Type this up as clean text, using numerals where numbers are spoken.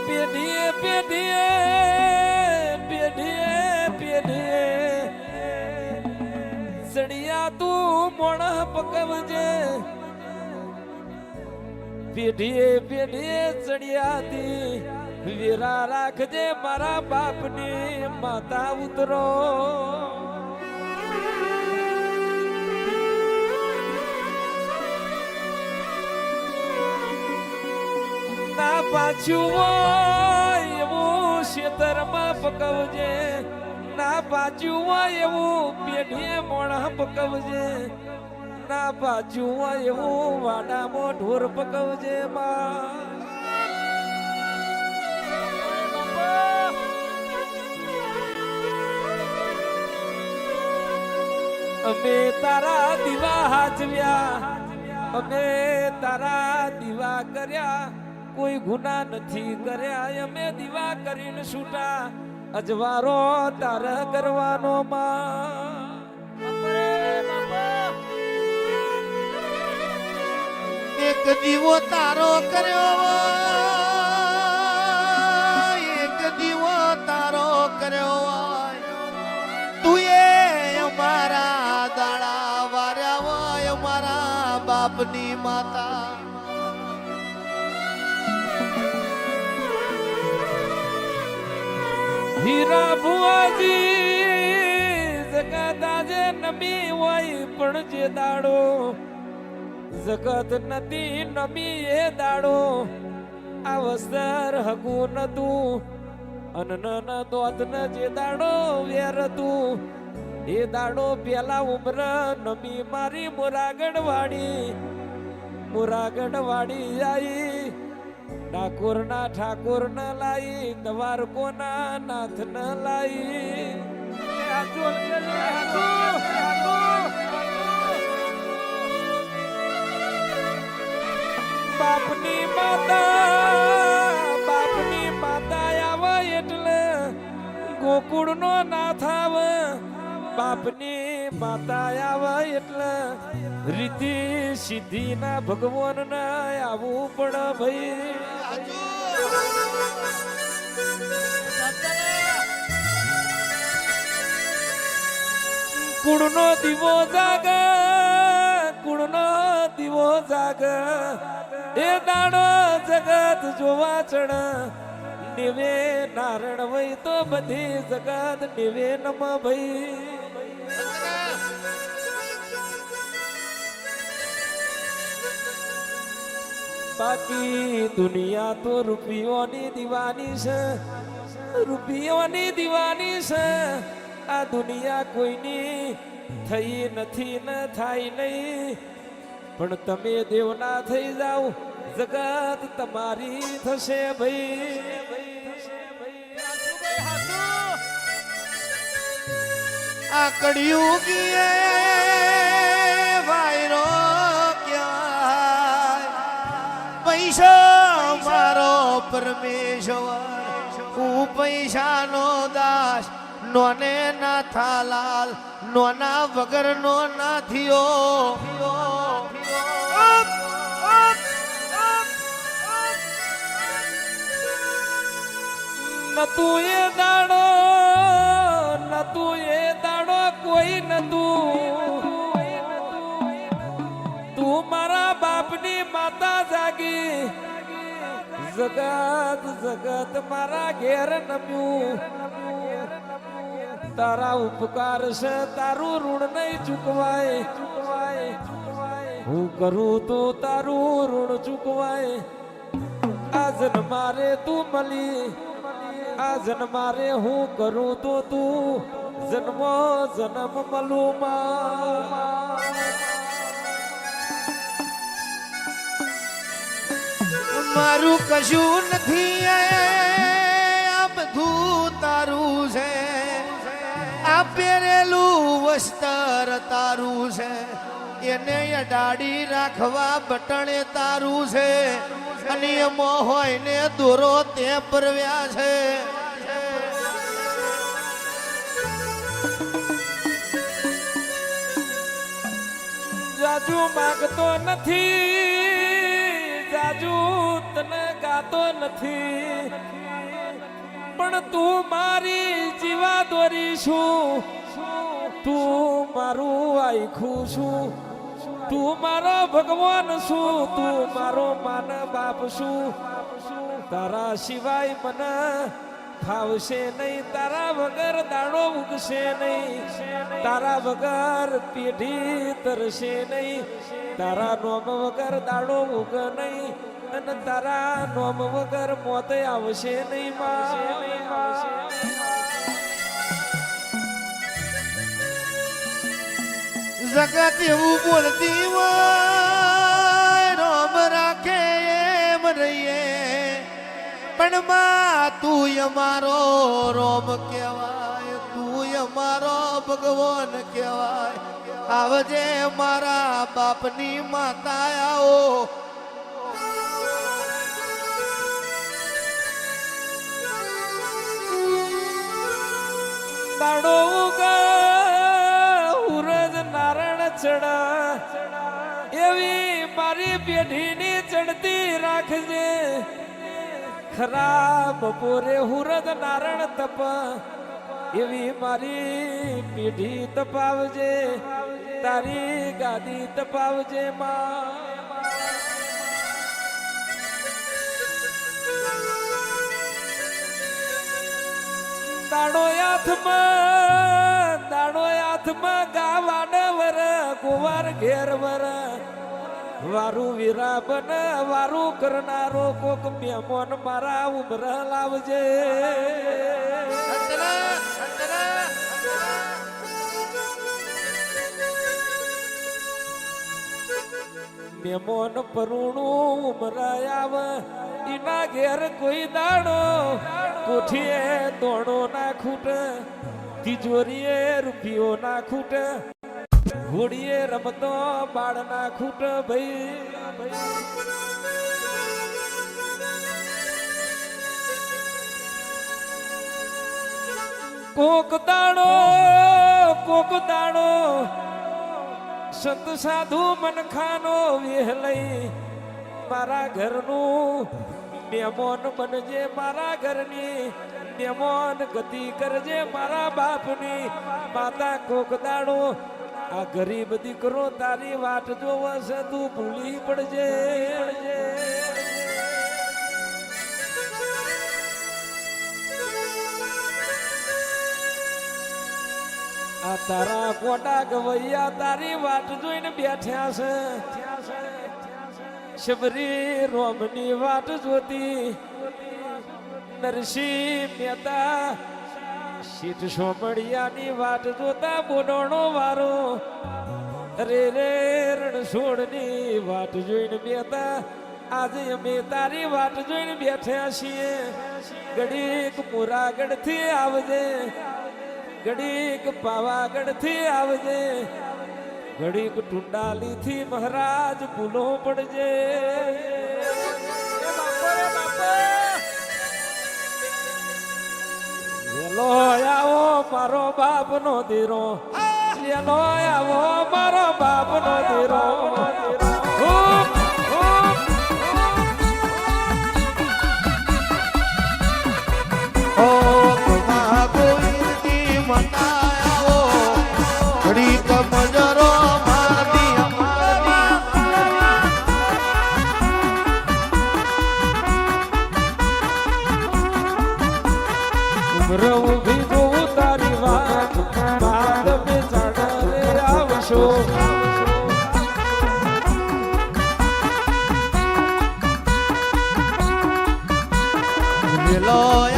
પેઢીએ પેઢીએ પેઢીએ પેઢીએ સડિયા તું મોણ પકવજે પેઢીએ પેઢીએ સડિયાથી વીરા રાખજે મારા બાપની માતા ઉતરો ના પાછું હોય એવું ખેતરમાં પકવજે ના પાછું હોય એવું પેઢીએ મોણા પકવજે ના પાછું હોય એવું વાડામાં ઢોર પકવજે માં અમે તારા દીવા હાચવ્યા અમે તારા દીવા કર્યા કોઈ ગુના નથી કર્યા અમે દીવા કરીને છૂટા અજવારો તાર કરવાનો એક દીવો તારો કર્યો એક દીવો તારો કર્યો તું એ અમારા દાડા વાર્યા હોય અમારા બાપની માતા હીરા ભુવાજી જગત આજે નમી હોય પણ જે દાડો જગત નથી નમી એ દાડો આ વસ્તર હગું નતું અન્ન ન દોત ન જે દાડો વેર તું એ દાડો પેલા ઉમર નમી મારી મુરાગઢ વાડી આવી ઠાકોર ન લાઈ દ્વારકો ના નાથ ન લાઈ બાપની માતા આવે એટલે ગોકુળ નો નાથ આવે બાપની માતા આવે એટલે રીતિ સિદ્ધિ ના ભગવાન ના આવવું પડે ભાઈ કુળનો દીવો જાગ એ દાડો જગત જોવા ચડ નિવે નારણ વઈ તો બધી જગત નિવે નમ ભાઈ બાકી દુનિયા તો રૂપિયોની દીવાની છે આ દુનિયા કોઈની થઈ નથી ન થાય નહીં પણ તમે દેવના થઈ જાઓ જગત તમારી થશે ભાઈ આ કળિયુગીએ વાયરો પૈસા મારો પરમેશ્વર હું પૈસાનો દાસ નોને ના થાલાલ નોના વગર નો ના થયો નતું એ દાડો કોઈ નતું તું મારા બાપની માતા જાગી જગત મારા ઘેર નમ્યું તારા ઉપકાર છે તારું ઋણ નહીં ચૂકવાય હું કરું તો તારું ઋણ ચૂકવાય આ જન્મારે તું મળી આ જન્મારે હું કરું તો તું જન્મ મળું મારું કશું નથી આ બધું તારું છે આ પહેરેલું વસ્ત્ર તારું છે એને અડાડી રાખવા બટણે તારું છે અને એમાં હોય ને દોરો તે પરવ્યા છે જાજુ માગતો નથી જાજુ તને ગાતો નથી પણ તું મારી જીવા દોરી છું, તું મારું આખું છું, તું મારો ભગવાન છું, તું મારો માન બાપ છું. તારા સિવાય મને ફાવશે નહીં, તારા વગર દાડો ઉગશે નહીં, તારા વગર પેઢી તરશે નહીં, તારા નોમ વગર દાડો ઉગ નહીં, અને તારા નોમ વગર મોત આવશે નહીં. જગત એવું બોલતી હોય રોમ રાખે એમ રહીએ, પણ માં તું અમારો રોમ કહેવાય, તું અમારો ભગવાન કહેવાય. આવજે મારા બાપની માતા આવો. દાડો ઉરજ નારણ ચડા એવી મારી પેઢીની ચડતી રાખજે. ખરા બપોરે હુરદ નારણ તપ એવી મારી પેઢી તપાવજે, તારી ગાદી તપાવજે માં. દાડો હાથમાં ગાવાડ વર કુંવર ઘેર વર વારું વીરા બન વારું કરનારો કોક મેમોન મારા ઉમર લાવજે. મેમોન પરુણું ઉમર આવ ઈના ઘેર કોઈ દાડો કોઠીએ દોડો ના ખૂટ, તિજોરીએ રૂપિયો ના ખૂટ, ઘોડીએ રમતો બાળ ના ખૂટ. ભાઈ કોક દાડો સંત સાધુ મનખાનો વેહ લઈ મારા ઘરનું મેમોન બનજે, મારા ઘરની મેમોન ગતિ કરજે, મારા બાપની માતા. કોક દાડો આ ગરીબ દીકરો તારી વાટ જોવે છે, તું ભૂલી પડજે. આ તારા કોટા ગવૈયા તારી વાટ જોઈને બેઠ્યા છે. શબરી રોમની વાટ જોતી નરસિંહ મહેતા શીઠ સોમડિયાની વાટ જોતા બોડોણો વારો રે રણછોડની વાટ જોઈને બેતા. આજે અમે તારી વાટ જોઈને બેઠ્યા છીએ. ઘડીક મોરાગઢ થી આવજે, ઘડીક પાવાગઢ થી આવજે, ઘડીક ટુંડાલી થી મહારાજ ભૂલો પડજે. લેલો આવો મારો બાપ નો દીરો, લેલો આવો મારો બાપ નો દીરો. Lord.